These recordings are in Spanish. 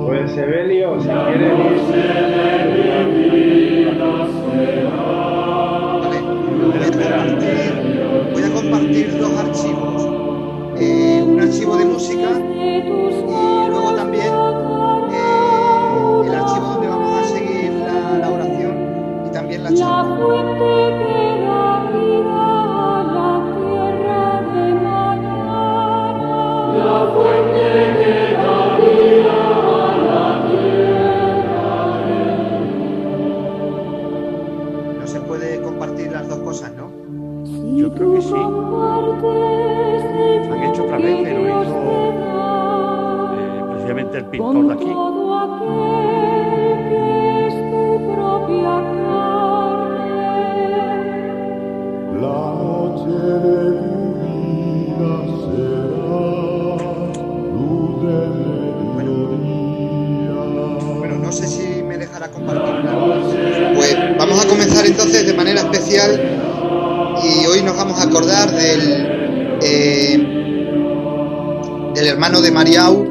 Pues Evelio, si quieres. Voy a compartir dos archivos. Un archivo de música y luego también el archivo donde vamos a seguir la oración y también la charla. No se puede compartir las dos cosas, ¿no? Yo creo que sí. Han hecho otra vez, pero hizo precisamente el pintor de aquí. La noche de tu vida será luz de mediodía. Bueno, no sé si me dejará compartirla. Pues vamos a comenzar entonces de manera especial y hoy nos vamos a acordar del hermano de Mariau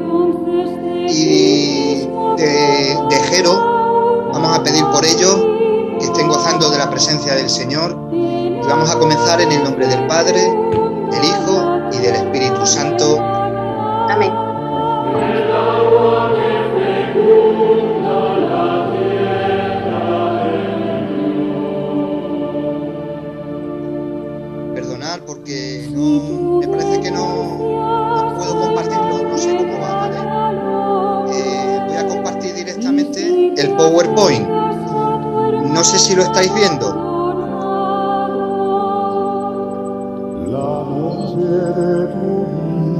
y de Jero. Vamos a pedir por ellos que estén gozando de la presencia del Señor y vamos a comenzar en el nombre del Padre, del Hijo y del Espíritu Santo. Amén. Perdonad porque no me parece que no puedo compartirlo, no sé cómo va, ¿vale? Voy a compartir directamente el PowerPoint. No sé si lo estáis viendo. La noche de tu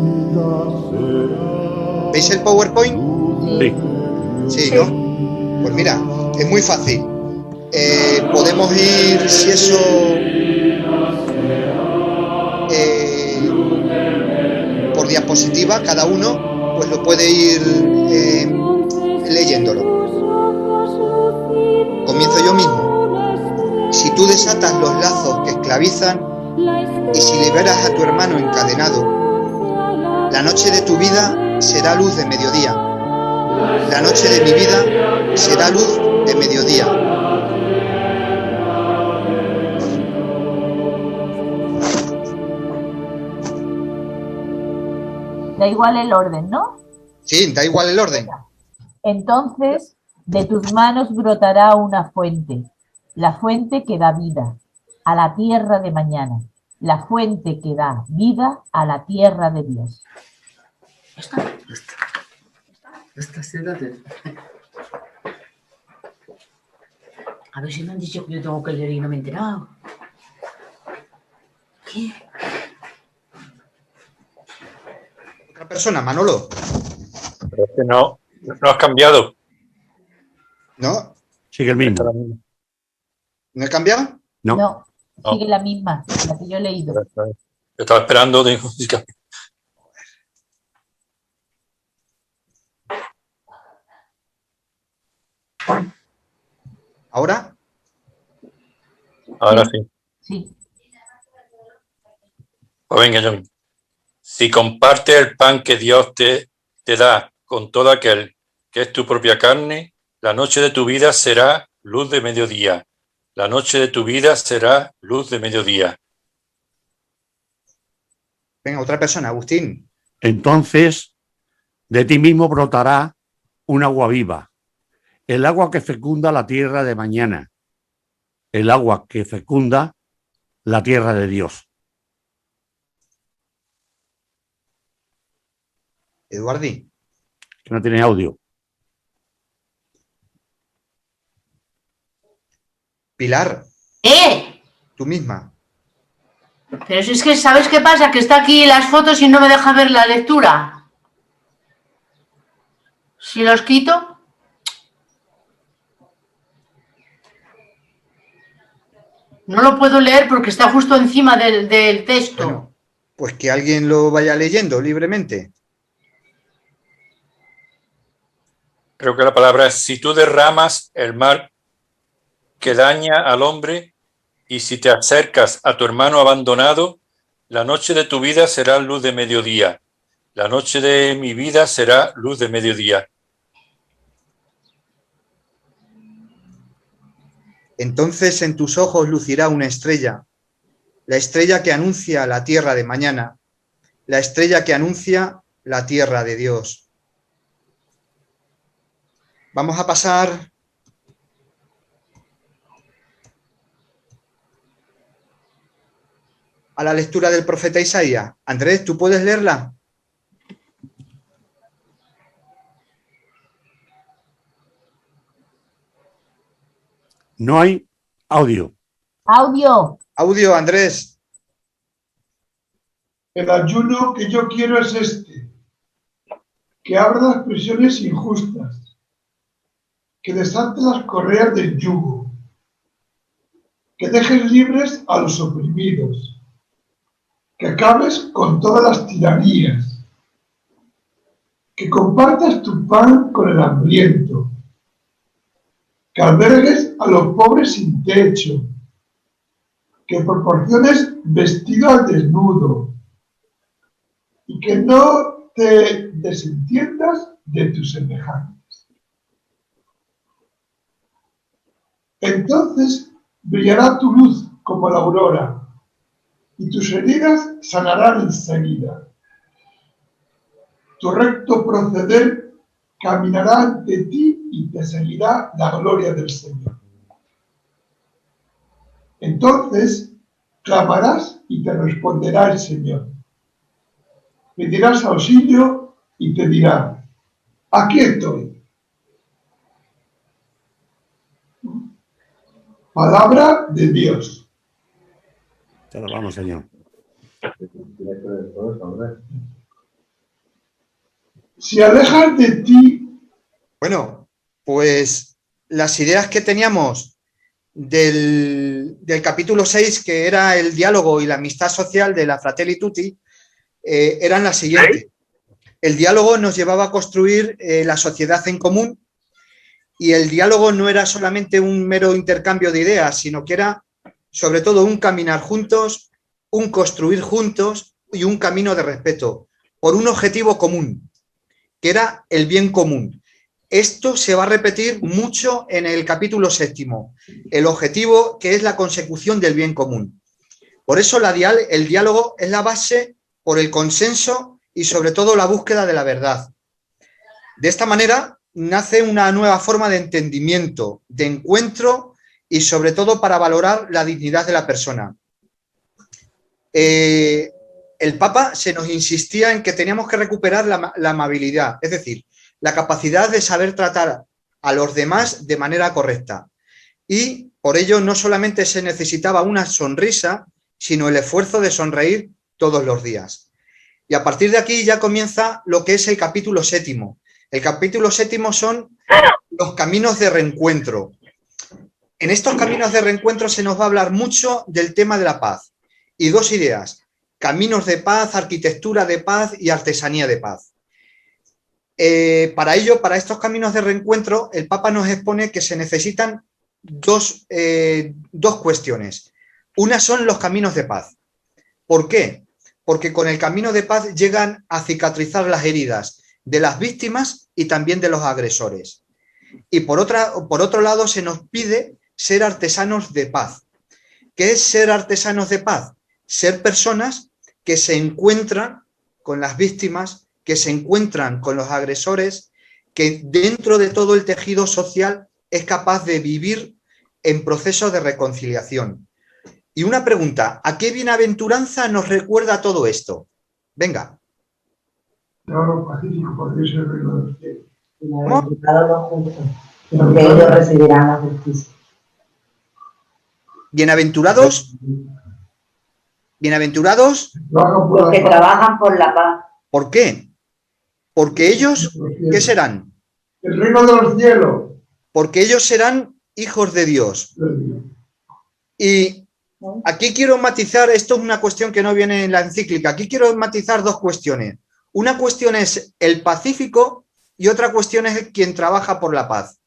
vida será. ¿Veis el PowerPoint? Sí. Sí, ¿no? Pues mira, es muy fácil. Podemos ir, si eso, por diapositiva, cada uno, pues lo puede ir leyéndolo. Comienzo yo mismo. Si tú desatas los lazos que esclavizan y si liberas a tu hermano encadenado, la noche de tu vida será luz de mediodía. La noche de mi vida será luz de mediodía. Da igual el orden, ¿no? Sí, da igual el orden. Entonces, de tus manos brotará una fuente, la fuente que da vida a la tierra de mañana, la fuente que da vida a la tierra de Dios. Esta seda de... A ver si me han dicho que yo tengo que leer y no me he enterado. ¿Qué? Otra persona, Manolo. Pero es que no has cambiado. ¿No? Sigue el mismo. ¿No he cambiado? No. No, sigue la misma, la que yo he leído. Yo estaba esperando. ¿Ahora? Ahora sí. Sí. Pues venga, yo mismo. Si compartes el pan que Dios te da con todo aquel que es tu propia carne, la noche de tu vida será luz de mediodía. La noche de tu vida será luz de mediodía. Venga, otra persona, Agustín. Entonces, de ti mismo brotará un agua viva, el agua que fecunda la tierra de mañana, el agua que fecunda la tierra de Dios. Eduardi. Que no tiene audio. Pilar. Tú misma. Pero si es que, ¿sabes qué pasa? Que está aquí las fotos y no me deja ver la lectura. Si los quito... No lo puedo leer porque está justo encima del texto. Bueno, pues que alguien lo vaya leyendo libremente. creo que la palabra es, si tú derramas el mal que daña al hombre y si te acercas a tu hermano abandonado, la noche de tu vida será luz de mediodía. La noche de mi vida será luz de mediodía. Entonces en tus ojos lucirá una estrella, la estrella que anuncia la tierra de mañana, la estrella que anuncia la tierra de Dios. Vamos a pasar a la lectura del profeta Isaías. Andrés, ¿tú puedes leerla? No hay audio. Audio. Audio, Andrés. El ayuno que yo quiero es este, que abra las prisiones injustas, que desate las correas del yugo, que dejes libres a los oprimidos, que acabes con todas las tiranías, que compartas tu pan con el hambriento, que albergues a los pobres sin techo, que proporciones vestido al desnudo y que no te desentiendas de tus semejantes. Entonces brillará tu luz como la aurora y tus heridas sanarán enseguida. Tu recto proceder caminará ante ti y te seguirá la gloria del Señor. Entonces clamarás y te responderá el Señor. Pedirás auxilio y te dirá, aquí estoy. Palabra de Dios. Te alabamos, Señor. Si alejas de ti. Bueno, pues las ideas que teníamos del capítulo 6, que era el diálogo y la amistad social de la Fratelli Tutti, eran las siguientes. El diálogo nos llevaba a construir la sociedad en común, y el diálogo no era solamente un mero intercambio de ideas, sino que era sobre todo un caminar juntos, un construir juntos y un camino de respeto por un objetivo común, que era el bien común. Esto se va a repetir mucho en el capítulo 7, el objetivo que es la consecución del bien común. Por eso el diálogo es la base por el consenso y sobre todo la búsqueda de la verdad. De esta manera nace una nueva forma de entendimiento, de encuentro y sobre todo para valorar la dignidad de la persona. El Papa se nos insistía en que teníamos que recuperar la amabilidad, es decir, la capacidad de saber tratar a los demás de manera correcta. Y por ello no solamente se necesitaba una sonrisa, sino el esfuerzo de sonreír todos los días. Y a partir de aquí ya comienza lo que es el capítulo 7. El capítulo 7 son los caminos de reencuentro. En estos caminos de reencuentro se nos va a hablar mucho del tema de la paz. Y dos ideas: caminos de paz, arquitectura de paz y artesanía de paz. Para ello, para estos caminos de reencuentro, el Papa nos expone que se necesitan dos cuestiones. Una son los caminos de paz. ¿Por qué? Porque con el camino de paz llegan a cicatrizar las heridas de las víctimas y también de los agresores. Y por otro lado, se nos pide ser artesanos de paz. ¿Qué es ser artesanos de paz? Ser personas que se encuentran con las víctimas, que se encuentran con los agresores, que dentro de todo el tejido social es capaz de vivir en procesos de reconciliación. Y una pregunta: ¿a qué bienaventuranza nos recuerda todo esto? Venga. Claro, pacífico, porque es el reino de los cielos. Bienaventurados los justos, porque ellos recibirán la justicia. Bienaventurados. Bienaventurados. Los que trabajan por la paz. ¿Por qué? Porque ellos, ¿qué serán? El reino de los cielos. Porque ellos serán hijos de Dios. Y aquí quiero matizar, esto es una cuestión que no viene en la encíclica, aquí quiero matizar dos cuestiones. Una cuestión es el pacífico y otra cuestión es quien trabaja por la paz.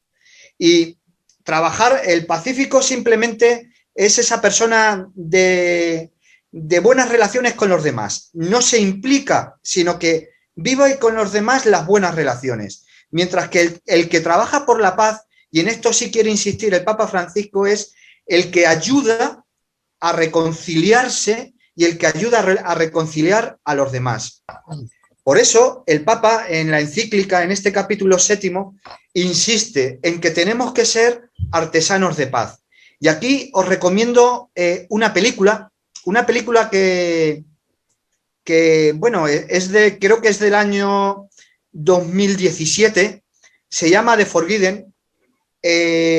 Y trabajar, el pacífico simplemente es esa persona de buenas relaciones con los demás. No se implica, sino que vive con los demás las buenas relaciones. Mientras que el que trabaja por la paz, y en esto sí quiere insistir el Papa Francisco, es el que ayuda a reconciliarse y el que ayuda a reconciliar a los demás. Por eso el Papa en la encíclica, en este capítulo 7, insiste en que tenemos que ser artesanos de paz. Y aquí os recomiendo una película que bueno, creo que es del año 2017, se llama The Forbidden,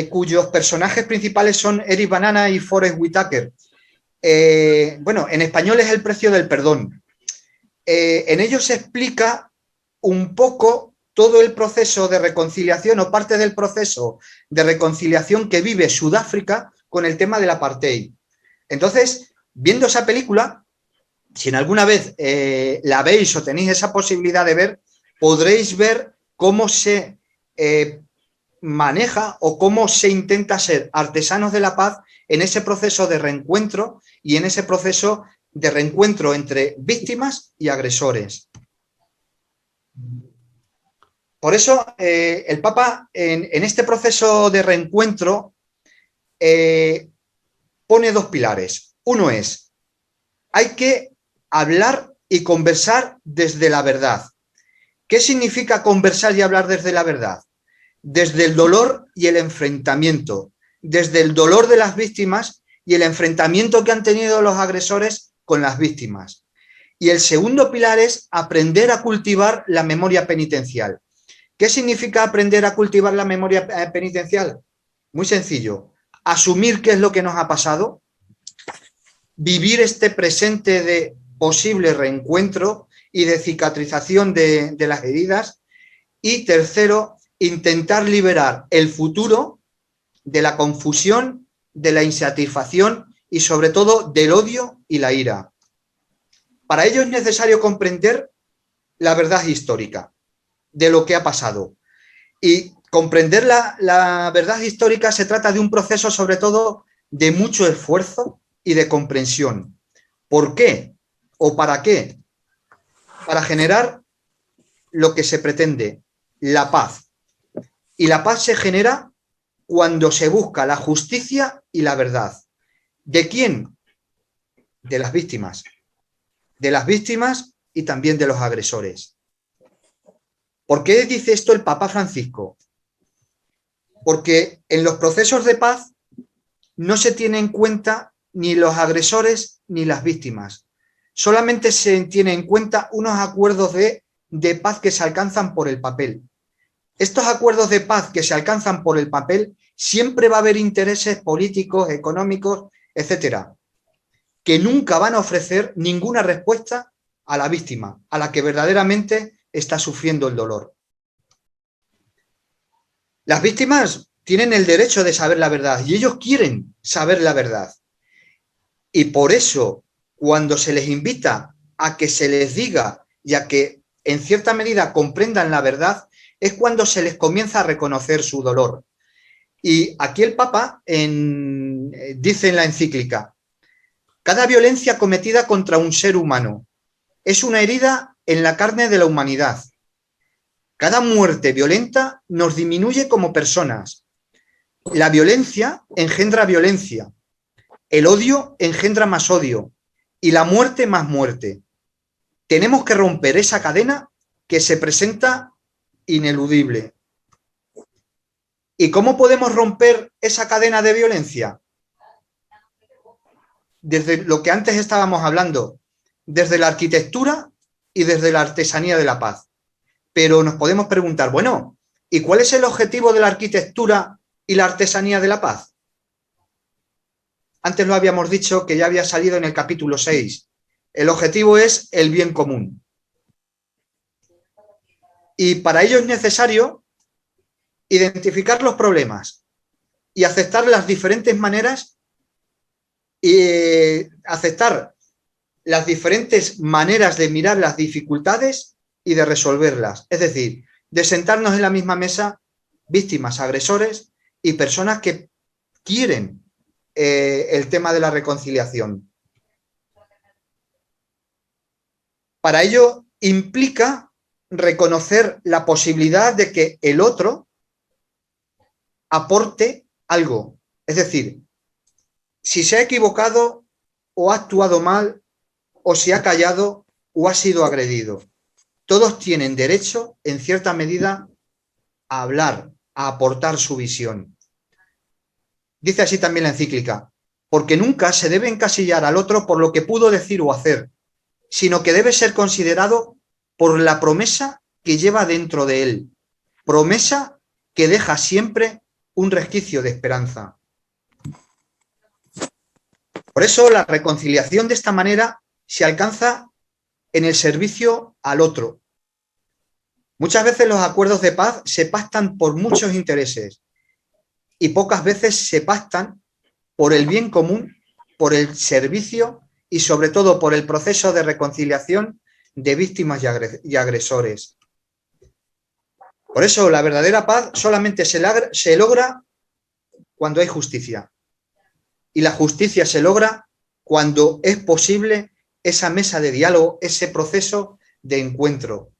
cuyos personajes principales son Eric Bana y Forest Whitaker. Bueno, en español es El precio del perdón. En ellos se explica un poco todo el proceso de reconciliación o parte del proceso de reconciliación que vive Sudáfrica con el tema del apartheid. Entonces, viendo esa película, si en alguna vez la veis o tenéis esa posibilidad de ver, podréis ver cómo se maneja o cómo se intenta ser artesanos de la paz en ese proceso de reencuentro y en ese proceso de reencuentro entre víctimas y agresores. Por eso el Papa en este proceso de reencuentro pone dos pilares. Uno es, hay que hablar y conversar desde la verdad. ¿Qué significa conversar y hablar desde la verdad? Desde el dolor y el enfrentamiento, desde el dolor de las víctimas y el enfrentamiento que han tenido los agresores con las víctimas. Y el segundo pilar es aprender a cultivar la memoria penitencial. ¿Qué significa aprender a cultivar la memoria penitencial? Muy sencillo. Asumir qué es lo que nos ha pasado, vivir este presente de posible reencuentro y de cicatrización de las heridas. Y tercero, intentar liberar el futuro de la confusión, de la insatisfacción y sobre todo del odio y la ira. Para ello es necesario comprender la verdad histórica de lo que ha pasado. Y comprender la verdad histórica se trata de un proceso sobre todo de mucho esfuerzo y de comprensión. ¿Por qué? ¿O para qué? Para generar lo que se pretende, la paz. Y la paz se genera cuando se busca la justicia y la verdad. ¿De quién? De las víctimas. De las víctimas y también de los agresores. ¿Por qué dice esto el Papa Francisco? Porque en los procesos de paz no se tiene en cuenta ni los agresores ni las víctimas. Solamente se tiene en cuenta unos acuerdos de paz que se alcanzan por el papel. Estos acuerdos de paz que se alcanzan por el papel, siempre va a haber intereses políticos, económicos, etcétera, que nunca van a ofrecer ninguna respuesta a la víctima, a la que verdaderamente está sufriendo el dolor. Las víctimas tienen el derecho de saber la verdad y ellos quieren saber la verdad. Y por eso, cuando se les invita a que se les diga y a que en cierta medida comprendan la verdad, es cuando se les comienza a reconocer su dolor. Y aquí el Papa dice en la encíclica: cada violencia cometida contra un ser humano es una herida en la carne de la humanidad. Cada muerte violenta nos disminuye como personas. La violencia engendra violencia. El odio engendra más odio. Y la muerte más muerte. Tenemos que romper esa cadena que se presenta ineludible. ¿Y cómo podemos romper esa cadena de violencia? Desde lo que antes estábamos hablando, desde la arquitectura y desde la artesanía de la paz. Pero nos podemos preguntar, bueno, ¿y cuál es el objetivo de la arquitectura y la artesanía de la paz? Antes lo habíamos dicho, que ya había salido en el capítulo 6. El objetivo es el bien común. Y para ello es necesario identificar los problemas y aceptar las diferentes maneras y aceptar las diferentes maneras de mirar las dificultades y de resolverlas. Es decir, de sentarnos en la misma mesa víctimas, agresores y personas que quieren el tema de la reconciliación. Para ello implica reconocer la posibilidad de que el otro aporte algo. Es decir, si se ha equivocado o ha actuado mal, o si ha callado o ha sido agredido. Todos tienen derecho, en cierta medida, a hablar, a aportar su visión. Dice así también la encíclica, porque nunca se debe encasillar al otro por lo que pudo decir o hacer, sino que debe ser considerado por la promesa que lleva dentro de él, promesa que deja siempre un resquicio de esperanza. Por eso la reconciliación de esta manera se alcanza en el servicio al otro. Muchas veces los acuerdos de paz se pactan por muchos intereses y pocas veces se pactan por el bien común, por el servicio y sobre todo por el proceso de reconciliación de víctimas y agresores. Por eso la verdadera paz solamente se logra cuando hay justicia. Y la justicia se logra cuando es posible esa mesa de diálogo, ese proceso de encuentro.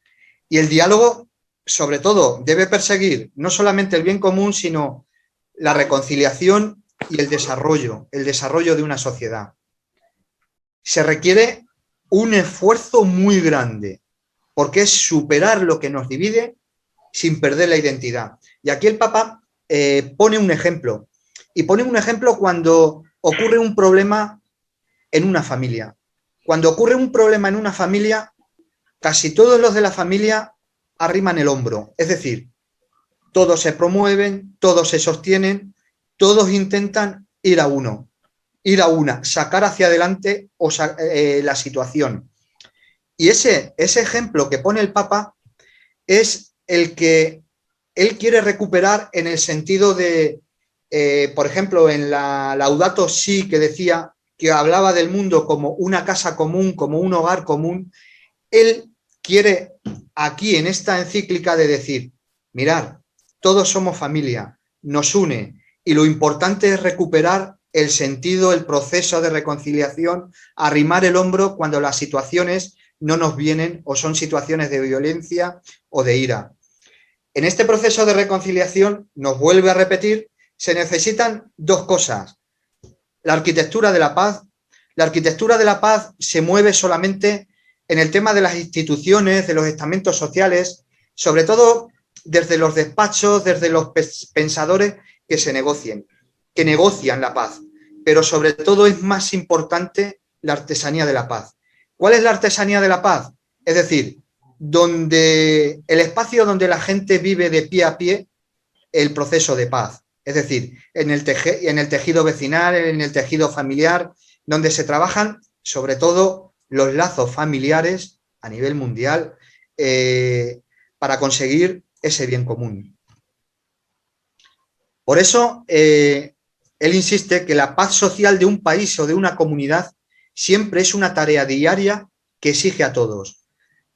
Y el diálogo, sobre todo, debe perseguir no solamente el bien común, sino la reconciliación y el desarrollo de una sociedad. Se requiere un esfuerzo muy grande, porque es superar lo que nos divide sin perder la identidad. Y aquí el Papa pone un ejemplo, y pone un ejemplo cuando ocurre un problema en una familia. Cuando ocurre un problema en una familia, casi todos los de la familia arriman el hombro. Es decir, todos se promueven, todos se sostienen, todos intentan ir a una, sacar hacia adelante la situación. Y ese ejemplo que pone el Papa es el que él quiere recuperar en el sentido de, por ejemplo, en la Laudato Si, que decía que hablaba del mundo como una casa común, como un hogar común. Él quiere aquí en esta encíclica de decir, mirad, todos somos familia, nos une y lo importante es recuperar el sentido, el proceso de reconciliación, arrimar el hombro cuando las situaciones no nos vienen o son situaciones de violencia o de ira. En este proceso de reconciliación, nos vuelve a repetir, se necesitan dos cosas. La arquitectura de la paz. La arquitectura de la paz se mueve solamente en el tema de las instituciones, de los estamentos sociales, sobre todo desde los despachos, desde los pensadores que negocian la paz. Pero sobre todo es más importante la artesanía de la paz. ¿Cuál es la artesanía de la paz? Es decir, el espacio donde la gente vive de pie a pie el proceso de paz. Es decir, en el tejido vecinal, en el tejido familiar, donde se trabajan sobre todo los lazos familiares a nivel mundial para conseguir ese bien común. Por eso, él insiste que la paz social de un país o de una comunidad siempre es una tarea diaria que exige a todos.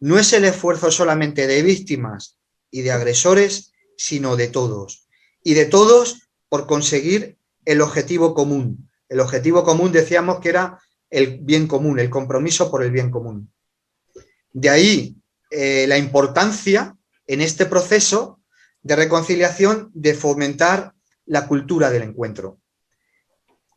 No es el esfuerzo solamente de víctimas y de agresores, sino de todos. Y de todos por conseguir el objetivo común. El objetivo común decíamos que era el bien común, el compromiso por el bien común. De ahí la importancia en este proceso de reconciliación de fomentar la cultura del encuentro.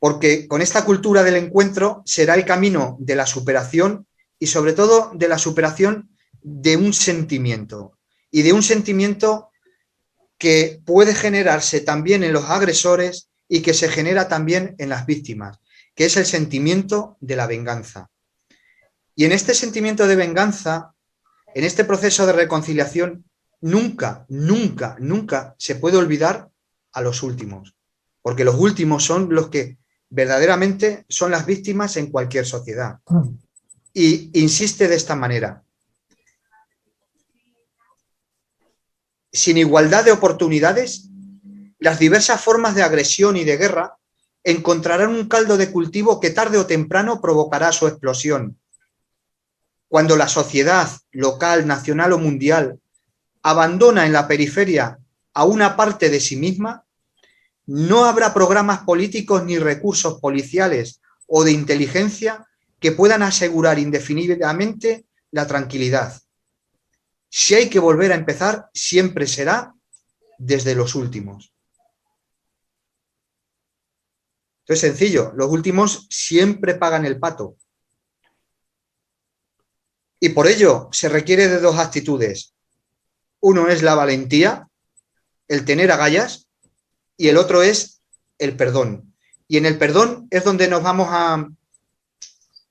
Porque con esta cultura del encuentro será el camino de la superación y sobre todo de la superación de un sentimiento. Y de un sentimiento que puede generarse también en los agresores y que se genera también en las víctimas, que es el sentimiento de la venganza. Y en este sentimiento de venganza, en este proceso de reconciliación, nunca, nunca, nunca se puede olvidar a los últimos, porque los últimos son los que verdaderamente son las víctimas en cualquier sociedad. Y insiste de esta manera: sin igualdad de oportunidades, las diversas formas de agresión y de guerra encontrarán un caldo de cultivo que tarde o temprano provocará su explosión. Cuando la sociedad local, nacional o mundial abandona en la periferia a una parte de sí misma, no habrá programas políticos ni recursos policiales o de inteligencia que puedan asegurar indefinidamente la tranquilidad. Si hay que volver a empezar, siempre será desde los últimos. Esto es sencillo, los últimos siempre pagan el pato. Y por ello se requiere de dos actitudes. Uno es la valentía, el tener agallas, y el otro es el perdón. Y en el perdón es donde nos vamos a...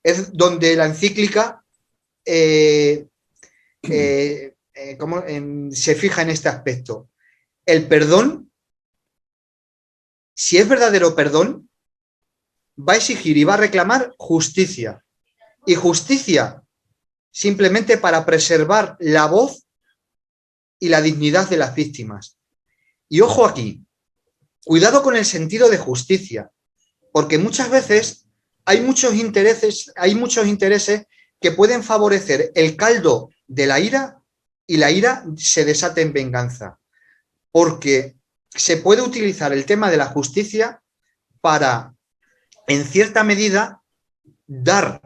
es donde la encíclica se fija en este aspecto. El perdón, si es verdadero perdón, va a exigir y va a reclamar justicia. Y justicia simplemente para preservar la voz y la dignidad de las víctimas. Y ojo aquí, cuidado con el sentido de justicia, porque muchas veces hay muchos intereses que pueden favorecer el caldo de la ira y la ira se desata en venganza, porque se puede utilizar el tema de la justicia para, en cierta medida, dar,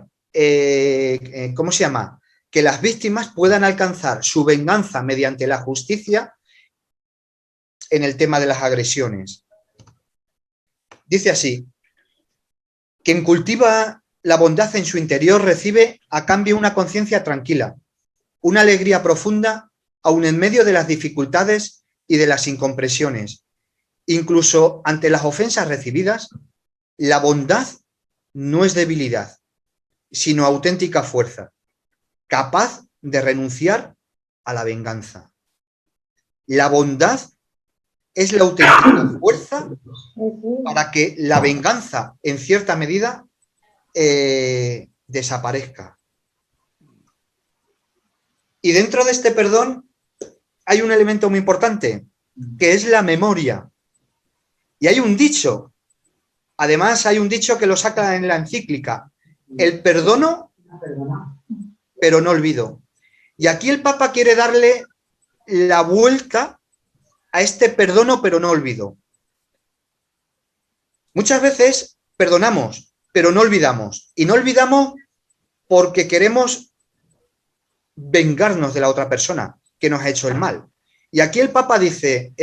¿cómo se llama?, que las víctimas puedan alcanzar su venganza mediante la justicia en el tema de las agresiones. Dice así: quien cultiva la bondad en su interior recibe a cambio una conciencia tranquila, una alegría profunda, aun en medio de las dificultades y de las incomprensiones. Incluso ante las ofensas recibidas, la bondad no es debilidad, sino auténtica fuerza, capaz de renunciar a la venganza. La bondad es la auténtica fuerza para que la venganza, en cierta medida, desaparezca. Y dentro de este perdón hay un elemento muy importante, que es la memoria. Y hay un dicho, además hay un dicho que lo saca en la encíclica: el perdono, pero no olvido. Y aquí el Papa quiere darle la vuelta a este perdono, pero no olvido. Muchas veces perdonamos, pero no olvidamos. Y no olvidamos porque queremos vengarnos de la otra persona que nos ha hecho el mal. Y aquí el Papa dice,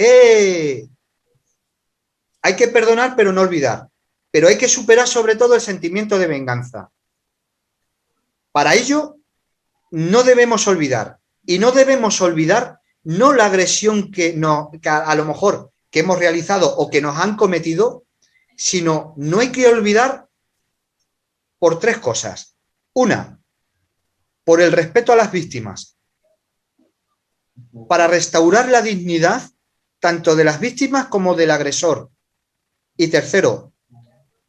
hay que perdonar, pero no olvidar. Pero hay que superar sobre todo el sentimiento de venganza. Para ello, no debemos olvidar. Y no debemos olvidar no la agresión que a lo mejor que hemos realizado o que nos han cometido, sino no hay que olvidar por tres cosas. Una, por el respeto a las víctimas, para restaurar la dignidad tanto de las víctimas como del agresor. Y tercero,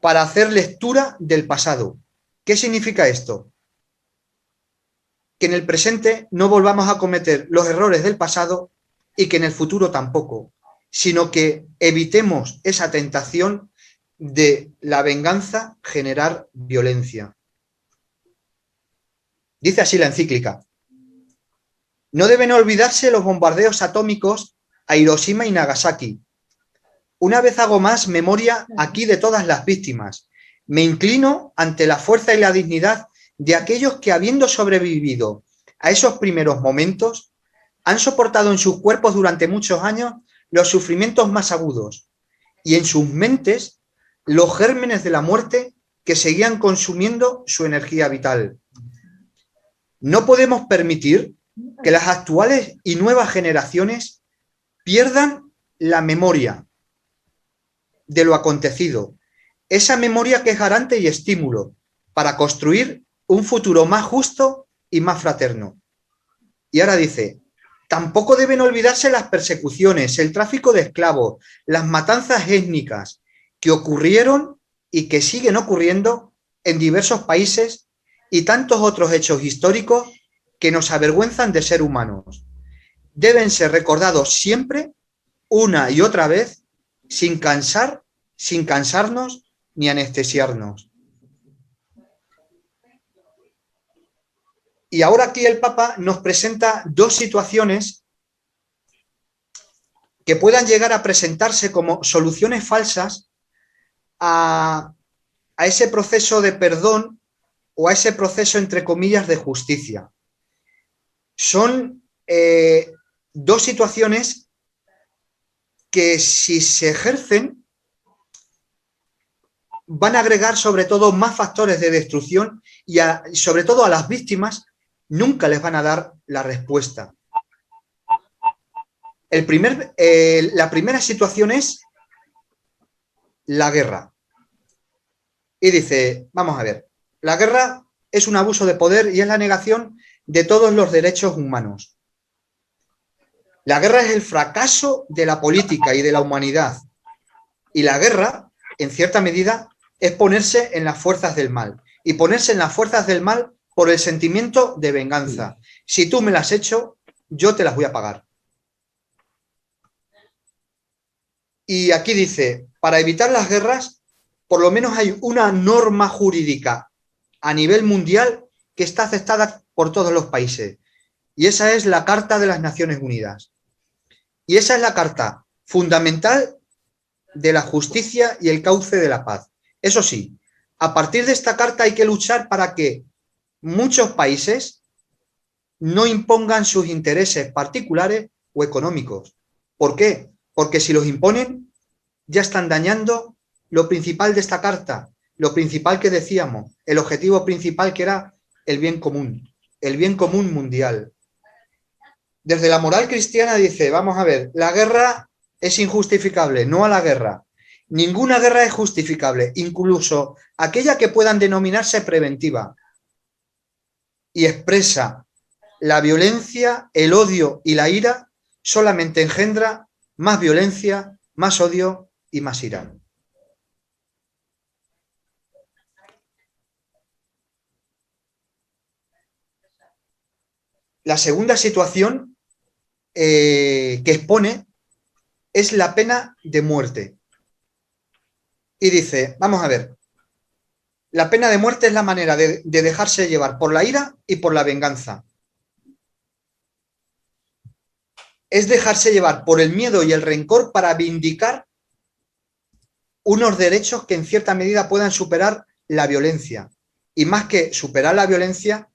para hacer lectura del pasado. ¿Qué significa esto? Que en el presente no volvamos a cometer los errores del pasado y que en el futuro tampoco, sino que evitemos esa tentación de la venganza generar violencia. Dice así la encíclica: no deben olvidarse los bombardeos atómicos a Hiroshima y Nagasaki. Una vez hago más memoria aquí de todas las víctimas. Me inclino ante la fuerza y la dignidad de aquellos que, habiendo sobrevivido a esos primeros momentos, han soportado en sus cuerpos durante muchos años los sufrimientos más agudos y en sus mentes los gérmenes de la muerte que seguían consumiendo su energía vital. No podemos permitir que las actuales y nuevas generaciones pierdan la memoria de lo acontecido, esa memoria que es garante y estímulo para construir un futuro más justo y más fraterno. Y ahora dice, tampoco deben olvidarse las persecuciones, el tráfico de esclavos, las matanzas étnicas que ocurrieron y que siguen ocurriendo en diversos países y tantos otros hechos históricos que nos avergüenzan de ser humanos. Deben ser recordados siempre, una y otra vez, sin cansarnos ni anestesiarnos. Y ahora aquí el Papa nos presenta dos situaciones que puedan llegar a presentarse como soluciones falsas a ese proceso de perdón o a ese proceso, entre comillas, de justicia. Son dos situaciones que, si se ejercen, van a agregar sobre todo más factores de destrucción y sobre todo a las víctimas nunca les van a dar la respuesta. La primera situación es la guerra. Y dice, vamos a ver, la guerra es un abuso de poder y es la negación de todos los derechos humanos. La guerra es el fracaso de la política y de la humanidad. Y la guerra, en cierta medida, es ponerse en las fuerzas del mal. Y ponerse en las fuerzas del mal por el sentimiento de venganza. Si tú me las has hecho, yo te las voy a pagar. Y aquí dice, para evitar las guerras, por lo menos hay una norma jurídica a nivel mundial que está aceptada por todos los países. Y esa es la Carta de las Naciones Unidas. Y esa es la carta fundamental de la justicia y el cauce de la paz. Eso sí, a partir de esta carta hay que luchar para que muchos países no impongan sus intereses particulares o económicos. ¿Por qué? Porque si los imponen, ya están dañando lo principal de esta carta, lo principal que decíamos, el objetivo principal que era el bien común mundial. Desde la moral cristiana dice, vamos a ver, la guerra es injustificable, no a la guerra. Ninguna guerra es justificable, incluso aquella que puedan denominarse preventiva. Y expresa la violencia, el odio y la ira, solamente engendra más violencia, más odio y más ira. La segunda situación que expone es la pena de muerte. Y dice, vamos a ver, la pena de muerte es la manera de dejarse llevar por la ira y por la venganza. Es dejarse llevar por el miedo y el rencor para vindicar unos derechos que en cierta medida puedan superar la violencia. Y más que superar la violencia,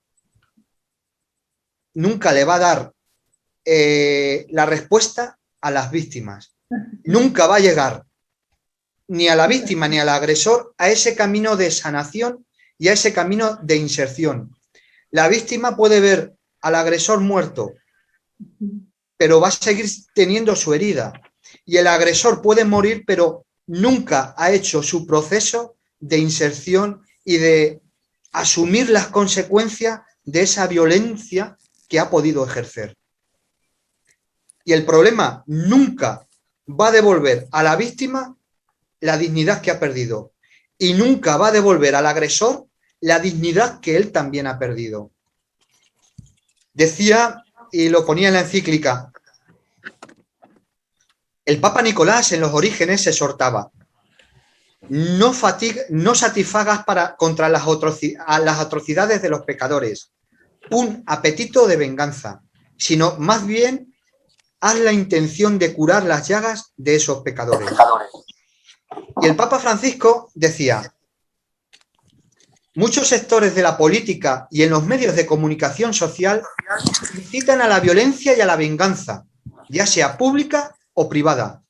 nunca le va a dar la respuesta a las víctimas. Nunca va a llegar ni a la víctima ni al agresor a ese camino de sanación y a ese camino de inserción. La víctima puede ver al agresor muerto, pero va a seguir teniendo su herida. Y el agresor puede morir, pero nunca ha hecho su proceso de inserción y de asumir las consecuencias de esa violencia que ha podido ejercer. Y el problema nunca va a devolver a la víctima la dignidad que ha perdido y nunca va a devolver al agresor la dignidad que él también ha perdido. Decía, y lo ponía en la encíclica, el Papa Nicolás en los Orígenes exhortaba, no satisfagas contra las atrocidades de los pecadores un apetito de venganza, sino más bien haz la intención de curar las llagas de esos pecadores. Y el Papa Francisco decía, muchos sectores de la política y en los medios de comunicación social incitan a la violencia y a la venganza, ya sea pública o privada,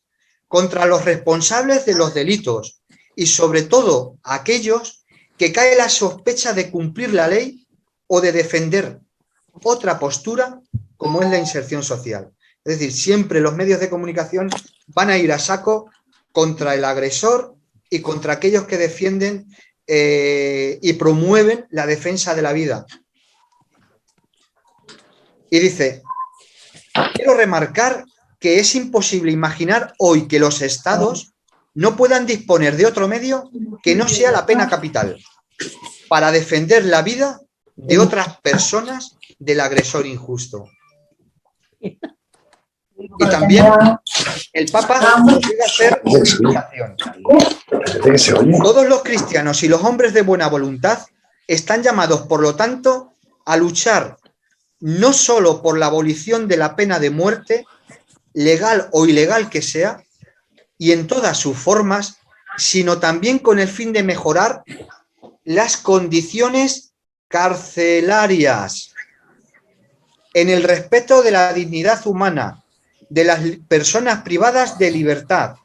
contra los responsables de los delitos y sobre todo aquellos que cae la sospecha de cumplir la ley o de defender otra postura como es la inserción social. Es decir, siempre los medios de comunicación van a ir a saco contra el agresor y contra aquellos que defienden y promueven la defensa de la vida. Y dice, quiero remarcar que es imposible imaginar hoy que los estados no puedan disponer de otro medio que no sea la pena capital para defender la vida de otras personas del agresor injusto. Y también el Papa quiere hacer una invitación. Todos los cristianos y los hombres de buena voluntad están llamados, por lo tanto, a luchar no solo por la abolición de la pena de muerte, legal o ilegal que sea, y en todas sus formas, sino también con el fin de mejorar las condiciones carcelarias, en el respeto de la dignidad humana, de las personas privadas de libertad.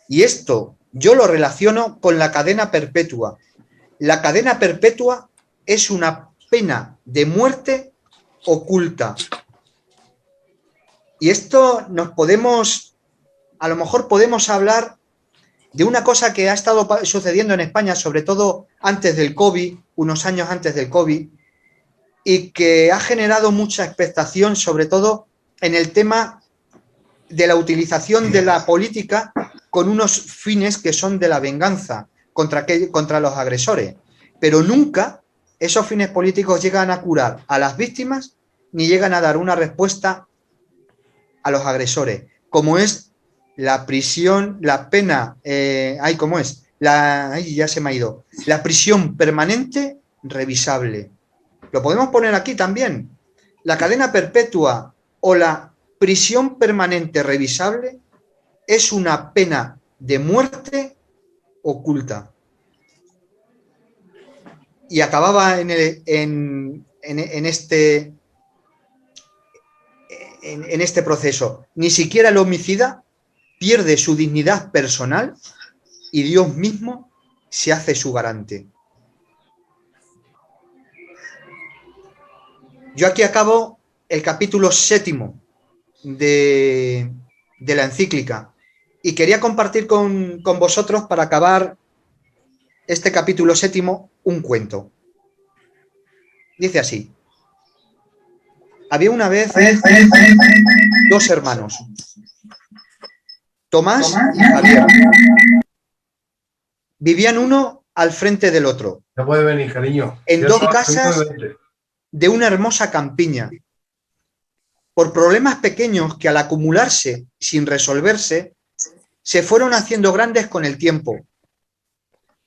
Y esto yo lo relaciono con la cadena perpetua. La cadena perpetua es una pena de muerte oculta. Y esto a lo mejor podemos hablar de una cosa que ha estado sucediendo en España, sobre todo antes del COVID, unos años antes del COVID, y que ha generado mucha expectación, sobre todo en el tema de la utilización de la política con unos fines que son de la venganza contra los agresores. Pero nunca esos fines políticos llegan a curar a las víctimas ni llegan a dar una respuesta a los agresores, como es la prisión, la pena, ¿cómo es? Ya se me ha ido. La prisión permanente revisable. Lo podemos poner aquí también. La cadena perpetua o la prisión permanente revisable es una pena de muerte oculta. Y acababa en este proceso. Ni siquiera el homicida pierde su dignidad personal y Dios mismo se hace su garante. Yo aquí acabo el capítulo 7 de la encíclica y quería compartir con vosotros, para acabar este capítulo 7, un cuento. Dice así: había una vez dos hermanos, Tomás y Javier. Vivían uno al frente del otro. No puede venir, cariño. En dos casas de una hermosa campiña. Por problemas pequeños que al acumularse sin resolverse, se fueron haciendo grandes con el tiempo.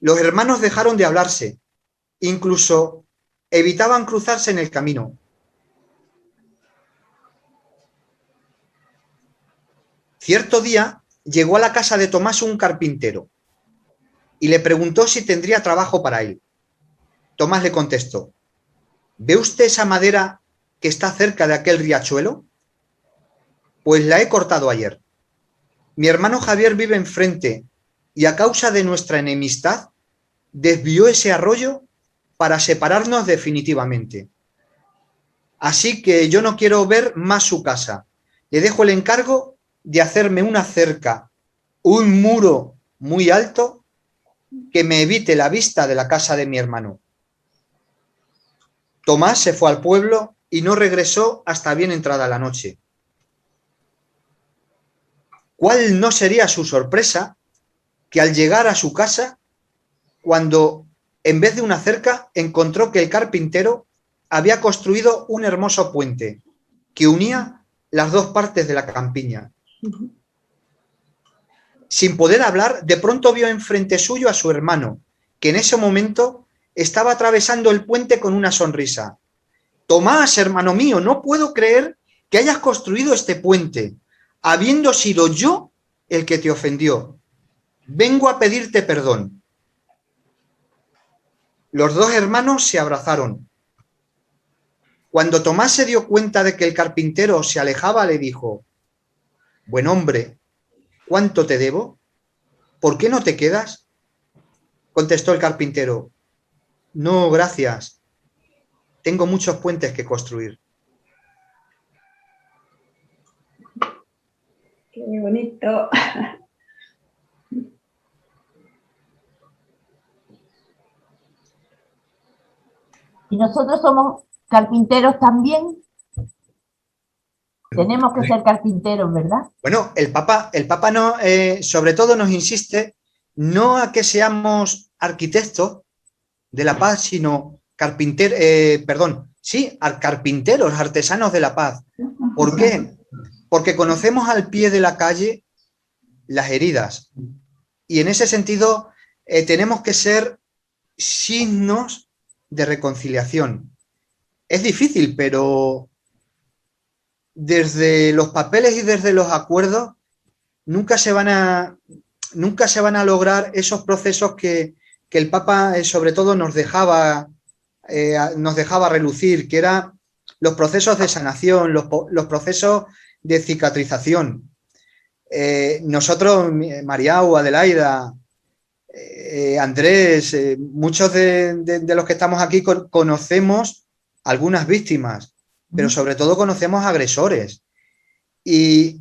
Los hermanos dejaron de hablarse, incluso evitaban cruzarse en el camino. Cierto día llegó a la casa de Tomás un carpintero y le preguntó si tendría trabajo para él. Tomás le contestó: ¿ve usted esa madera que está cerca de aquel riachuelo? Pues la he cortado ayer. Mi hermano Javier vive enfrente y a causa de nuestra enemistad desvió ese arroyo para separarnos definitivamente. Así que yo no quiero ver más su casa. Le dejo el encargo de hacerme una cerca, un muro muy alto que me evite la vista de la casa de mi hermano. Tomás se fue al pueblo y no regresó hasta bien entrada la noche. ¿Cuál no sería su sorpresa que al llegar a su casa, cuando en vez de una cerca encontró que el carpintero había construido un hermoso puente que unía las dos partes de la campiña? Sin poder hablar, de pronto vio enfrente suyo a su hermano, que en ese momento estaba atravesando el puente con una sonrisa. Tomás, hermano mío, no puedo creer que hayas construido este puente, habiendo sido yo el que te ofendió. Vengo a pedirte perdón. Los dos hermanos se abrazaron. Cuando Tomás se dio cuenta de que el carpintero se alejaba, le dijo: buen hombre, ¿cuánto te debo? ¿Por qué no te quedas? Contestó el carpintero: no, gracias. Tengo muchos puentes que construir. Qué bonito. Y nosotros somos carpinteros también. Tenemos que ser carpinteros, ¿verdad? Bueno, el Papa no, sobre todo nos insiste no a que seamos arquitectos de la paz, sino carpinteros, artesanos de la paz. ¿Por qué? Porque conocemos al pie de la calle las heridas. Y en ese sentido tenemos que ser signos de reconciliación. Es difícil, pero desde los papeles y desde los acuerdos nunca se van a lograr esos procesos que el Papa sobre todo nos dejaba relucir, que eran los procesos de sanación, los procesos de cicatrización. Nosotros, Mariau, Adelaida, Andrés, muchos de los que estamos aquí conocemos algunas víctimas, pero sobre todo conocemos agresores. Y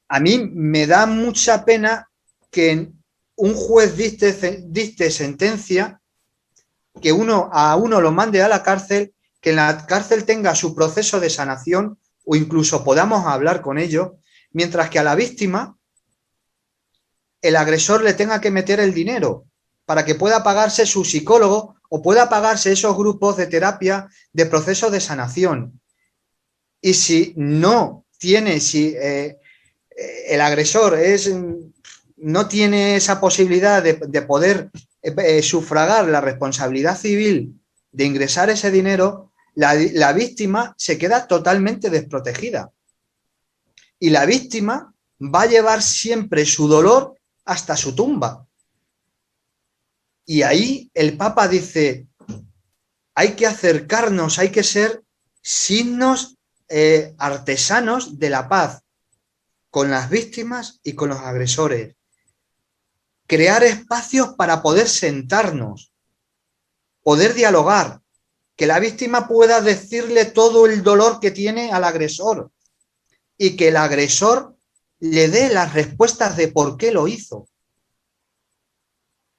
a mí me da mucha pena que un juez dicte sentencia, que a uno lo mande a la cárcel, que en la cárcel tenga su proceso de sanación o incluso podamos hablar con ellos, mientras que a la víctima el agresor le tenga que meter el dinero para que pueda pagarse su psicólogo o pueda pagarse esos grupos de terapia de proceso de sanación. Y si el agresor no tiene esa posibilidad de poder sufragar la responsabilidad civil de ingresar ese dinero, la víctima se queda totalmente desprotegida. Y la víctima va a llevar siempre su dolor hasta su tumba. Y ahí el Papa dice, hay que acercarnos, hay que ser signos artesanos de la paz con las víctimas y con los agresores. Crear espacios para poder sentarnos, poder dialogar, que la víctima pueda decirle todo el dolor que tiene al agresor y que el agresor le dé las respuestas de por qué lo hizo.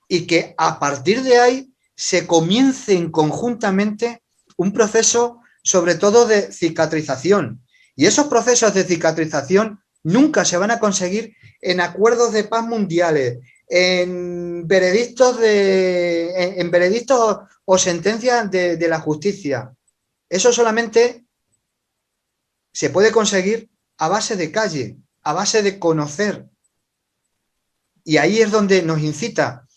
Y que a partir de ahí se comiencen conjuntamente un proceso sobre todo de cicatrización. Y esos procesos de cicatrización nunca se van a conseguir en acuerdos de paz mundiales, en veredictos o sentencias de la justicia. Eso solamente se puede conseguir a base de calle, a base de conocer. Y ahí es donde nos incita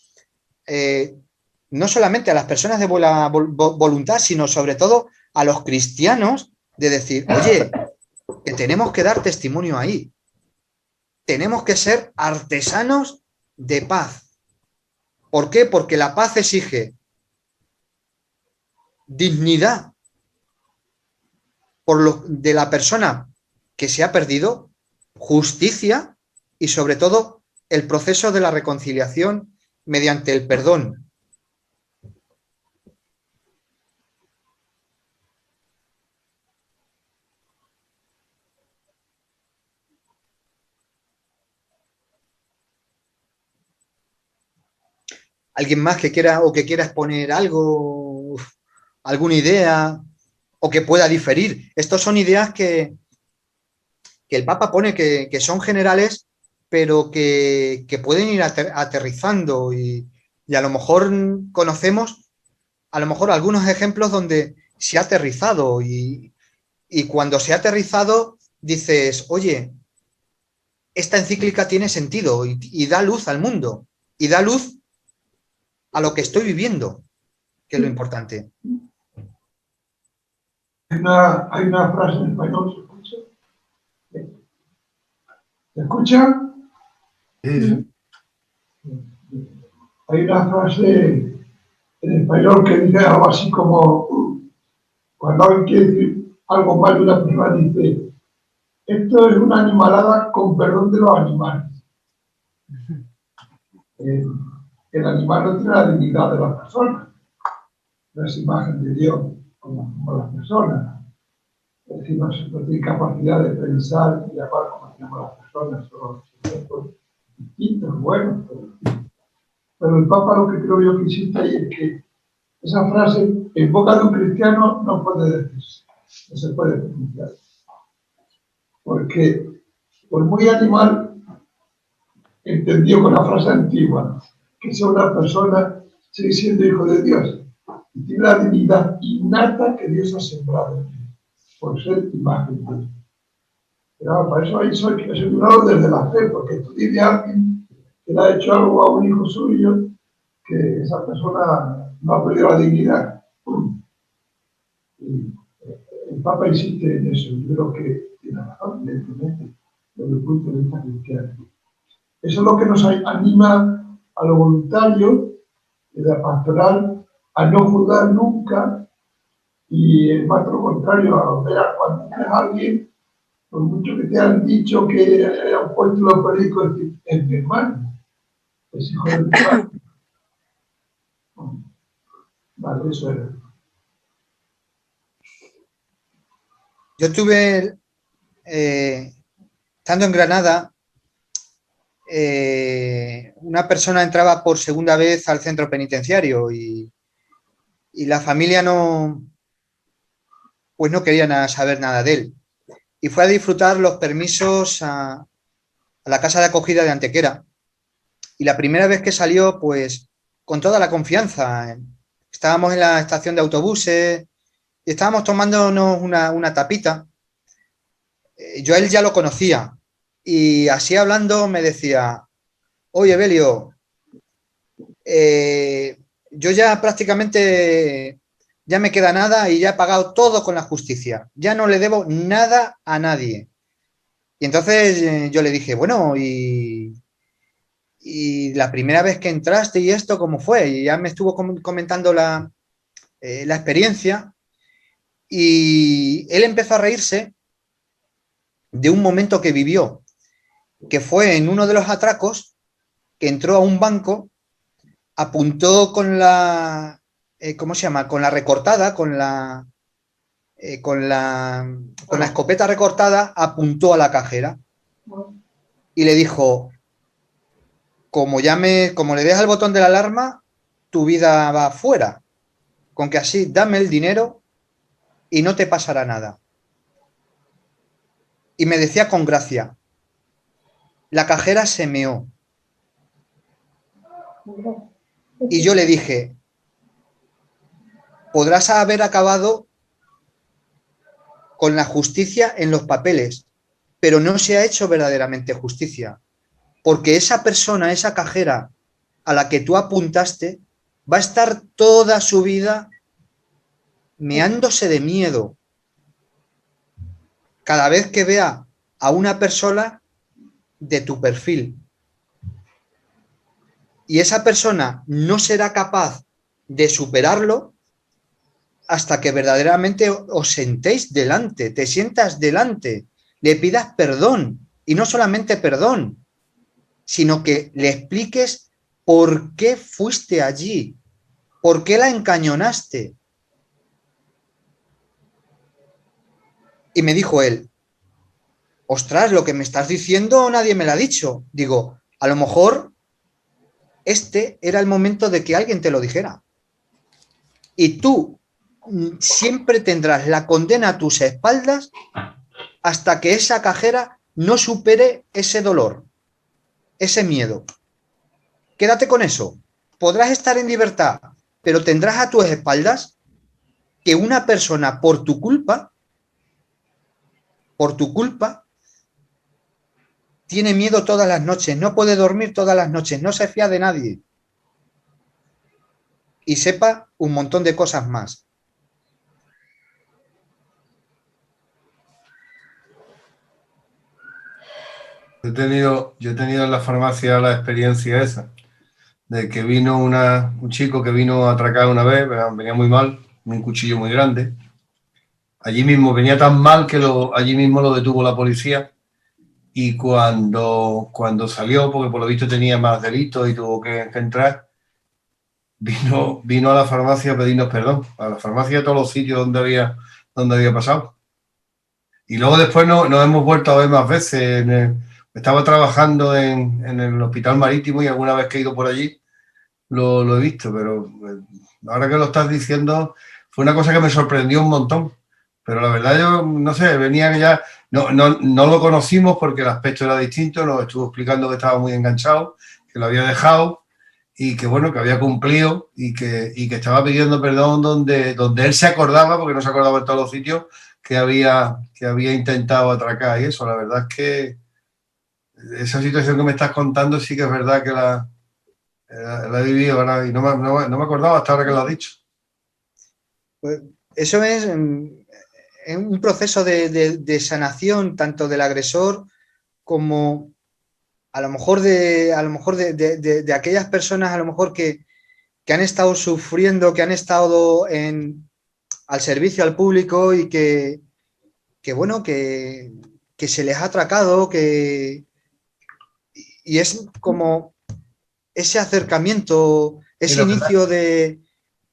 no solamente a las personas de buena voluntad, sino sobre todo a los cristianos, de decir, oye, que tenemos que dar testimonio ahí. Tenemos que ser artesanos de paz. ¿Por qué? Porque la paz exige dignidad de la persona que se ha perdido, justicia y sobre todo el proceso de la reconciliación mediante el perdón. ¿Alguien más que quiera exponer algo, alguna idea o que pueda diferir? Estas son ideas que el Papa pone que son generales, pero que pueden ir aterrizando y a lo mejor conocemos algunos ejemplos donde se ha aterrizado y cuando se ha aterrizado dices, oye, esta encíclica tiene sentido y da luz al mundo y da luz a lo que estoy viviendo, que es lo importante. Hay una frase en español, ¿se escucha? ¿Se escucha? Sí. Hay una frase en español que dice algo así como, cuando alguien quiere decir algo mal de una persona, dice, esto es una animalada con perdón de los animales. El animal no tiene la dignidad de las personas, no es imagen de Dios como las personas. Es decir, no tiene capacidad de pensar y amar como tenemos las personas, son sentimientos distintos, buenos. Pero el Papa lo que creo yo que insiste ahí es que esa frase en boca de un cristiano no puede decirse, no se puede pronunciar. Porque por muy animal entendió con la frase antigua, que sea una persona, sigue siendo hijo de Dios y tiene la dignidad innata que Dios ha sembrado en él, por ser imagen de Dios. Pero para eso hay que ser durado desde la fe, porque tú dices a alguien que le ha hecho algo a un hijo suyo, que esa persona no ha perdido la dignidad. El Papa insiste en eso. Yo creo que tiene razón, evidentemente, desde el punto de vista cristiano. Eso es lo que nos anima a los voluntarios de la pastoral a no juzgar nunca y es más lo contrario, a ver a cuando ves a alguien, por mucho que te han dicho que han puesto los periódicos, es mi hermano, es hijo de mi padre. Vale, eso era. Yo estuve, estando en Granada, una persona entraba por segunda vez al centro penitenciario y la familia no quería saber nada de él. Y fue a disfrutar los permisos a la casa de acogida de Antequera. Y la primera vez que salió, pues con toda la confianza, estábamos en la estación de autobuses y estábamos tomándonos una tapita. Yo a él ya lo conocía y así hablando me decía: oye, Belio, yo ya prácticamente ya me queda nada y ya he pagado todo con la justicia, ya no le debo nada a nadie. Y entonces yo le dije: bueno, y la primera vez que entraste y esto, ¿cómo fue? Y ya me estuvo comentando la experiencia y él empezó a reírse de un momento que vivió, que fue en uno de los atracos, que entró a un banco, apuntó con la, ¿cómo se llama? Con la recortada, con la escopeta recortada, apuntó a la cajera y le dijo: como le des al botón de la alarma, tu vida va fuera, con que así dame el dinero y no te pasará nada. Y me decía con gracia: la cajera se meó. Y yo le dije: podrás haber acabado con la justicia en los papeles, pero no se ha hecho verdaderamente justicia, porque esa persona, esa cajera a la que tú apuntaste, va a estar toda su vida meándose de miedo cada vez que vea a una persona de tu perfil. Y esa persona no será capaz de superarlo hasta que verdaderamente os sentéis delante, te sientas delante, le pidas perdón, y no solamente perdón, sino que le expliques por qué fuiste allí, por qué la encañonaste. Y me dijo él: ostras, lo que me estás diciendo nadie me lo ha dicho. Digo, a lo mejor este era el momento de que alguien te lo dijera. Y tú siempre tendrás la condena a tus espaldas hasta que esa cajera no supere ese dolor, ese miedo. Quédate con eso. Podrás estar en libertad, pero tendrás a tus espaldas que una persona por tu culpa, tiene miedo todas las noches, no puede dormir todas las noches, no se fía de nadie. Y sepa un montón de cosas más. Yo he tenido en la farmacia la experiencia esa, de que vino un chico que vino a atracar una vez, venía muy mal, un cuchillo muy grande. Allí mismo venía tan mal que allí mismo lo detuvo la policía, y cuando salió, porque por lo visto tenía más delitos y tuvo que entrar, vino a la farmacia a pedirnos perdón, a la farmacia de todos los sitios donde había pasado. Y luego después nos hemos vuelto a ver más veces. Estaba trabajando en el Hospital Marítimo y alguna vez que he ido por allí lo he visto, pero ahora que lo estás diciendo, fue una cosa que me sorprendió un montón. Pero la verdad, yo no sé, venía que ya no lo conocimos porque el aspecto era distinto, nos estuvo explicando que estaba muy enganchado, que lo había dejado y que bueno, que había cumplido y que estaba pidiendo perdón donde él se acordaba, porque no se acordaba en todos los sitios, que había intentado atracar. Y eso, la verdad es que esa situación que me estás contando sí que es verdad que la he vivido ahora y no me acordaba hasta ahora que lo has dicho. Pues eso es un proceso de sanación tanto del agresor como a lo mejor de aquellas personas a lo mejor que han estado sufriendo, que han estado al servicio al público y que bueno, que se les ha atracado, y es como ese acercamiento, ese inicio de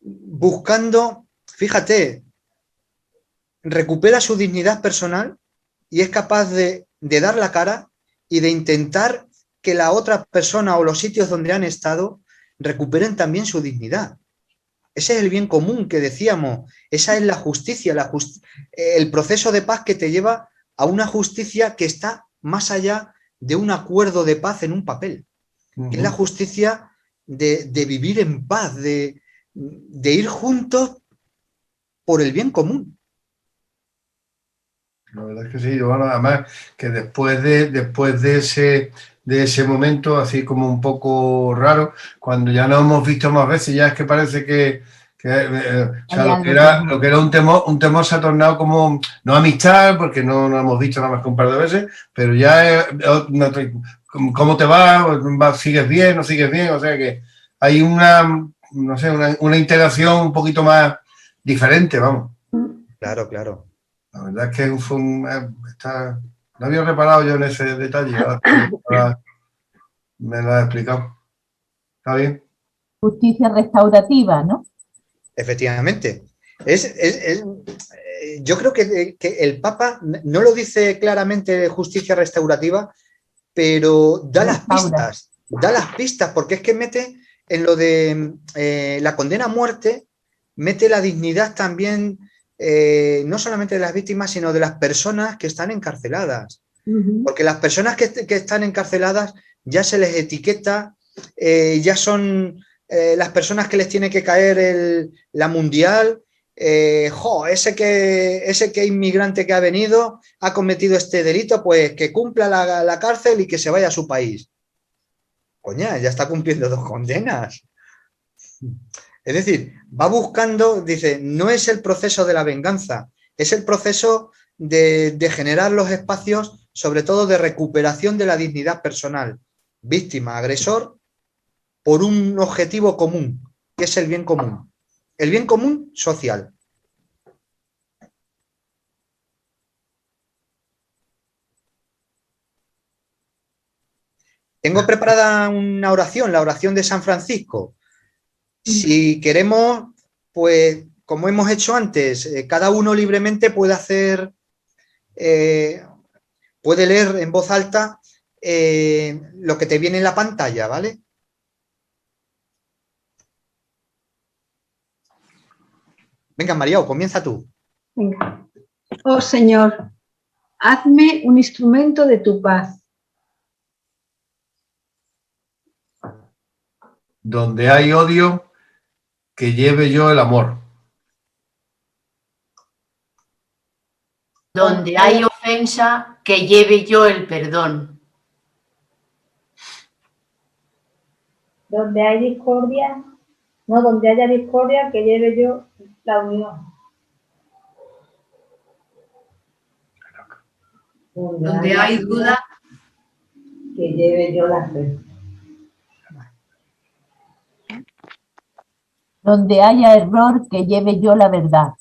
buscando, fíjate, recupera su dignidad personal y es capaz de dar la cara y de intentar que la otra persona o los sitios donde han estado recuperen también su dignidad. Ese es el bien común que decíamos, esa es la justicia, el proceso de paz que te lleva a una justicia que está más allá de un acuerdo de paz en un papel, que es la justicia de vivir en paz, de ir juntos por el bien común. La verdad es que sí, bueno, además que después de ese momento así como un poco raro, cuando ya nos hemos visto más veces, ya es que parece que o sea, lo que era un temor se ha tornado como, no amistad, porque no nos hemos visto nada más que un par de veces, pero ya ¿cómo te va? ¿Sigues bien? ¿No sigues bien? O sea que hay no sé, una integración un poquito más diferente, vamos. Claro, claro. La verdad es que no había reparado yo en ese detalle, ahora me lo has explicado. ¿Está bien? Justicia restaurativa, ¿no? Efectivamente. Yo creo que el Papa no lo dice claramente de justicia restaurativa, pero da las pistas, porque es que mete en lo de la condena a muerte, mete la dignidad también, no solamente de las víctimas, sino de las personas que están encarceladas. Porque las personas que están encarceladas ya se les etiqueta, ya son las personas que les tiene que caer la mundial. Ese que inmigrante que ha venido ha cometido este delito, pues que cumpla la cárcel y que se vaya a su país. Coña, ya está cumpliendo 2 condenas. Es decir, va buscando, dice, no es el proceso de la venganza, es el proceso de generar los espacios, sobre todo de recuperación de la dignidad personal. Víctima, agresor, por un objetivo común, que es el bien común. El bien común social. Tengo preparada una oración, la oración de San Francisco. Si queremos, pues, como hemos hecho antes, cada uno libremente puede hacer, puede leer en voz alta lo que te viene en la pantalla, ¿vale? Venga, María, comienza tú. Venga. Oh Señor, hazme un instrumento de tu paz. Donde hay odio, que lleve yo el amor. Donde hay ofensa, que lleve yo el perdón. Donde haya discordia, que lleve yo la unión. Donde hay duda, que lleve yo la fe. Donde haya error, que lleve yo la verdad.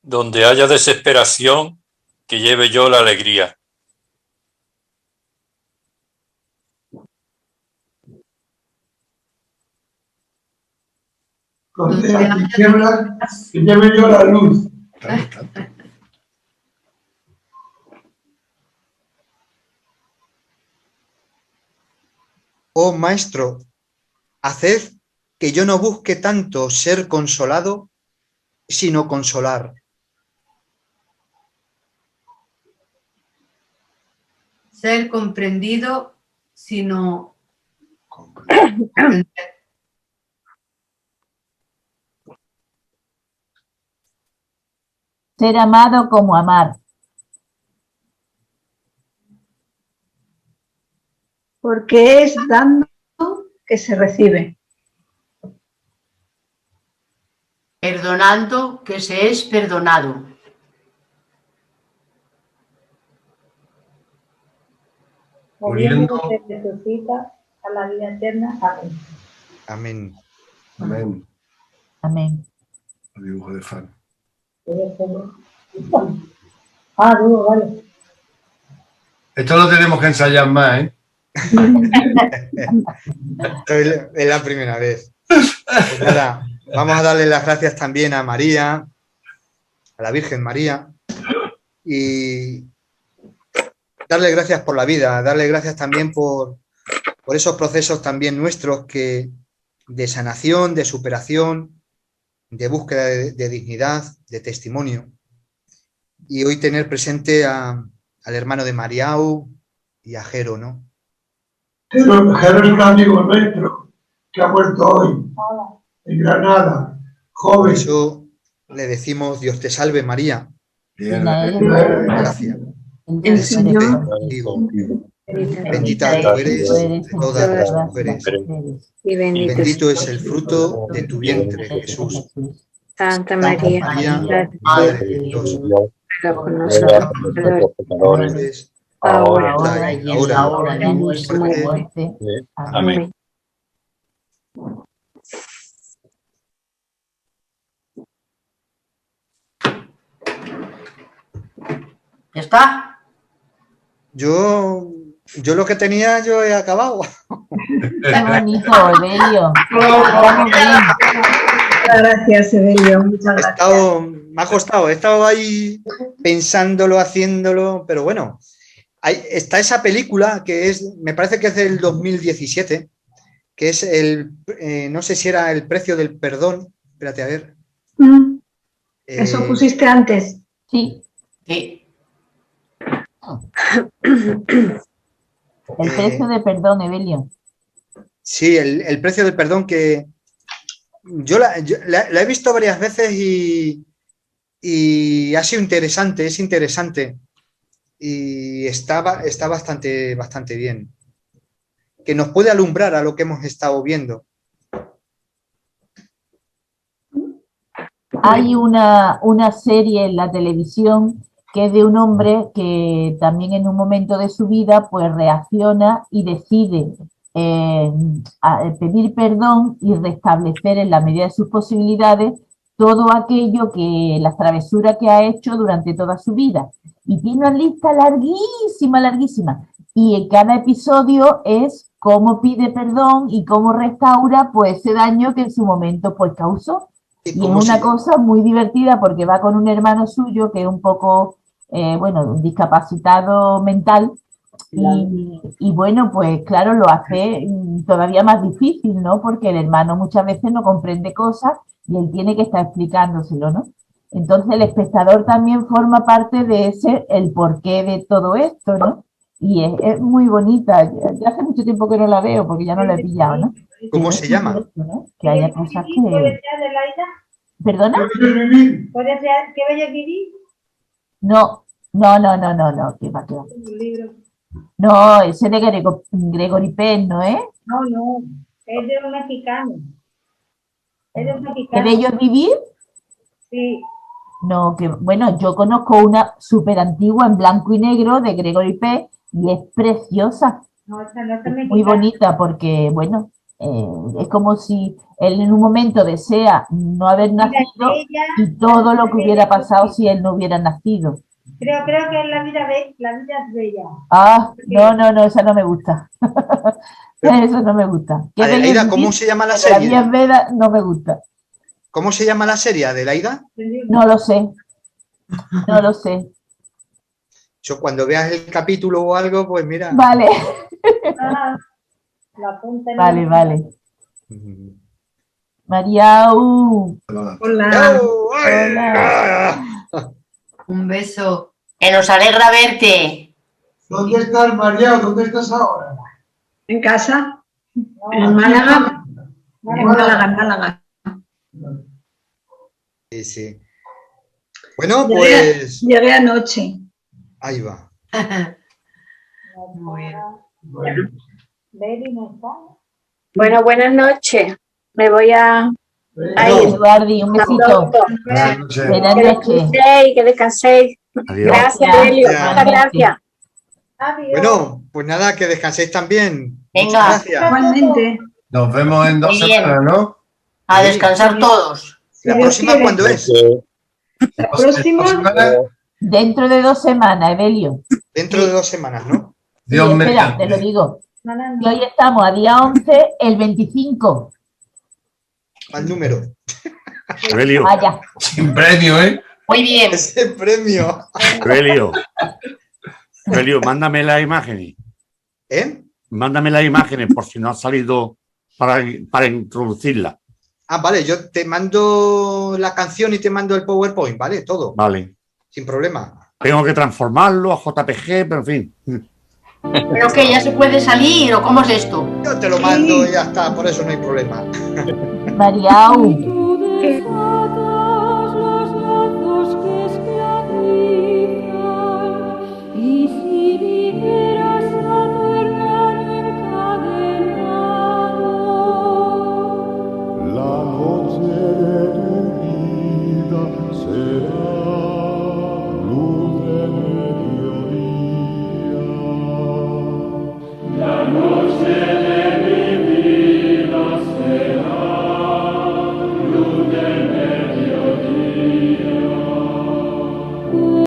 Donde haya desesperación, que lleve yo la alegría. Donde haya tinieblas, que lleve yo la luz. Oh Maestro, haced que yo no busque tanto ser consolado, sino consolar. ser comprendido, sino comprender. Ser amado como amar. Porque es dando que se recibe. perdonando que se es perdonado. Muriendo. Se resucita a la vida eterna. Amén. Amén. Amén. Amén. El dibujo de fan. Ah, no, vale. Esto lo tenemos que ensayar más, ¿eh? Es la primera vez. Pues nada, vamos a darle las gracias también a María, a la Virgen María, y darle gracias por la vida, darle gracias también por esos procesos también nuestros de sanación, de superación, de búsqueda de dignidad, de testimonio. Y hoy tener presente al hermano de Mariau y a Jero, ¿no? Jero es un amigo nuestro que ha muerto hoy en Granada, Por joven. eso le decimos Dios te salve María. Gracias. El Señor contigo. Bendita tú eres de todas las mujeres. Y Bendito es el fruto de tu vientre, Jesús. Santa María, Madre de Dios, ruega por nosotros pecadores, Ahora y en la hora de nuestra muerte. muerte. Amén. ¿Ya está? Yo lo que tenía, yo he acabado. Qué bonito, Evelio. Gracias, Evelio. Muchas gracias. Me ha costado, he estado ahí pensándolo, haciéndolo, pero bueno. Está esa película que me parece que es del 2017, que es no sé si era El precio del perdón. Espérate, a ver. ¿Eso pusiste antes? Sí. Sí. El precio de perdón, Evelio. Sí, el precio del perdón, que yo la he visto varias veces y ha sido interesante, es interesante. Y está bastante bien. Que nos puede alumbrar a lo que hemos estado viendo. Hay una serie en la televisión que es de un hombre que también en un momento de su vida pues reacciona y decide pedir perdón y restablecer en la medida de sus posibilidades todo aquello las travesuras que ha hecho durante toda su vida. Y tiene una lista larguísima, larguísima. Y en cada episodio es cómo pide perdón y cómo restaura pues ese daño que en su momento pues causó. Y es una cosa muy divertida porque va con un hermano suyo que es un poco, discapacitado mental y bueno, pues claro, lo hace todavía más difícil, ¿no? Porque el hermano muchas veces no comprende cosas y él tiene que estar explicándoselo, ¿no? Entonces el espectador también forma parte de el porqué de todo esto, ¿no? Y es muy bonita. Ya hace mucho tiempo que no la veo porque ya no la he pillado, ¿no? ¿Cómo se llama? ¿No? Que haya cosas que... ¿Puede ser de Laida? ¿Perdona? ¿Puede ser que vaya a vivir? No, que va. Un libro. No, ese de Gregory Penn, ¿no es? No, es de un mexicano. Es de un ¿Qué mexicano. bello es vivir? Sí. No, bueno, yo conozco una súper antigua en blanco y negro de Gregory Penn y es preciosa. No, esta no es Es mexicana. muy bonita porque, bueno, es como si él en un momento desea no haber nacido y todo lo que hubiera pasado si él no hubiera nacido. Creo que es la vida es bella. Ah, no, esa no me gusta. Eso no me gusta. Adelaida, ¿cómo se llama la serie? La vida Veda no me gusta. ¿Cómo se llama la serie, Adelaida? No lo sé. Yo cuando veas el capítulo o algo, pues mira. Vale. Vale. Mariau. Hola. Un beso. Que nos alegra verte. ¿Dónde estás, María? ¿Dónde estás ahora? ¿En casa? ¿En Málaga? En Málaga. Sí. Bueno, pues... Llegué anoche. Ahí va. Muy bien. Baby no está. Bueno, buenas noches. Me voy a Ay, Eduardi, un besito. Buenas noches. Buenas que noches. descanséis, que descanséis. Adiós. Gracias, Elio. Muchas gracias. Bueno, pues nada, que descanséis también. Venga. Muchas gracias. Igualmente. Nos vemos en 2 Muy bien. semanas, ¿no? A descansar todos. ¿La Dios próxima quiere. cuándo es? La próxima, Dentro de 2 semanas, Evelio. Dentro de 2 semanas, ¿no? Dios Sí, espera, mediante. te lo digo. Y hoy estamos a día 11, el 25. Al número. Evelio, Vaya. Sin premio, ¿eh? Muy bien. Ese premio. Evelio, Evelio, mándame las imágenes. ¿Eh? Mándame las imágenes por si no ha salido para introducirla. Ah, vale, yo te mando la canción y te mando el PowerPoint, ¿vale? Todo, Vale. sin problema. Tengo que transformarlo a JPG, pero en fin. ¿Pero que ya se puede salir o cómo es esto? Yo te lo mando y ya está, por eso no hay problema. Mariau.